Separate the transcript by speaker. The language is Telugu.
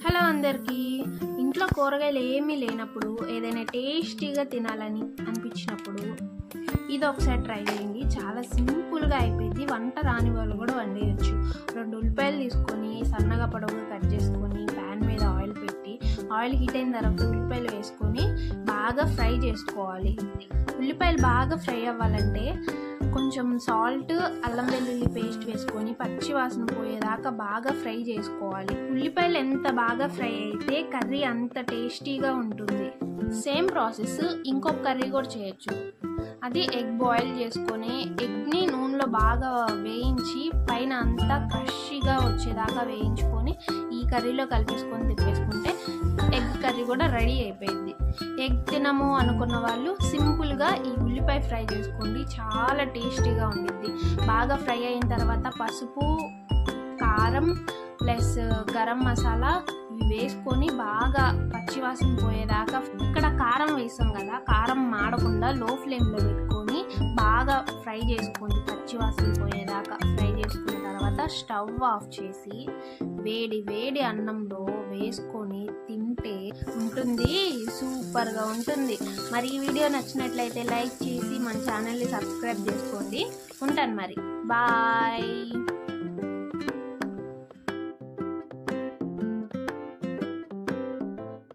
Speaker 1: హలో అందరికీ. ఇంట్లో కూరగాయలు ఏమీ లేనప్పుడు ఏదైనా టేస్టీగా తినాలని అనిపించినప్పుడు ఇది ఒకసారి ట్రై చేయండి. చాలా సింపుల్గా అయిపోయింది. వంట రాని వాళ్ళు కూడా వండేయచ్చు. 2 ఉల్లిపాయలు తీసుకొని సన్నగా పొడవుగా కట్ చేసుకొని ప్యాన్ మీద ఆయిల్ పెట్టి ఆయిల్ హీట్ అయిన తర్వాత ఉల్లిపాయలు వేసుకొని బాగా ఫ్రై చేసుకోవాలి. ఉల్లిపాయలు బాగా ఫ్రై అవ్వాలంటే కొంచెం సాల్ట్, అల్లం వెల్లుల్లి పేస్ట్ వేసుకొని పచ్చి వాసన పోయేదాకా బాగా ఫ్రై చేసుకోవాలి. ఉల్లిపాయలు ఎంత బాగా ఫ్రై అయితే కర్రీ అంత టేస్టీగా ఉంటుంది. సేమ్ ప్రాసెస్ ఇంకొక కర్రీ కూడా చేయొచ్చు. అది ఎగ్ బాయిల్ చేసుకొని ఎగ్ని నూనెలో బాగా వేయించి పైన అంతా క్రషీగా వచ్చేదాకా వేయించుకొని ఈ కర్రీలో కలిపేసుకొని తిప్పేసుకుంటే ఎగ్ కర్రీ కూడా రెడీ అయిపోయింది. ఎగ్ తినము అనుకున్న వాళ్ళు సింపుల్గా ఈ ఉల్లిపాయ ఫ్రై చేసుకోండి, చాలా టేస్టీగా ఉండిద్ది. బాగా ఫ్రై అయిన తర్వాత పసుపు, కారం ప్లస్ గరం మసాలా ఇవి వేసుకొని బాగా పచ్చివాసన పోయేదాకా, ఇక్కడ కారం వేసాం కదా, కారం మాడకుండా లో ఫ్లేమ్లో పెట్టుకొని బాగా ఫ్రై చేసుకోండి. పచ్చివాసన పోయేదాకా ఫ్రై చేసుకున్న తర్వాత స్టవ్ ఆఫ్ చేసి వేడి వేడి అన్నంలో వేసుకొని తింటే ఉంటుంది, సూపర్గా ఉంటుంది. మరి ఈ వీడియో నచ్చినట్లయితే లైక్ చేసి మన ఛానల్ని సబ్స్క్రైబ్ చేసుకోండి. ఉంటాను మరి, బాయ్.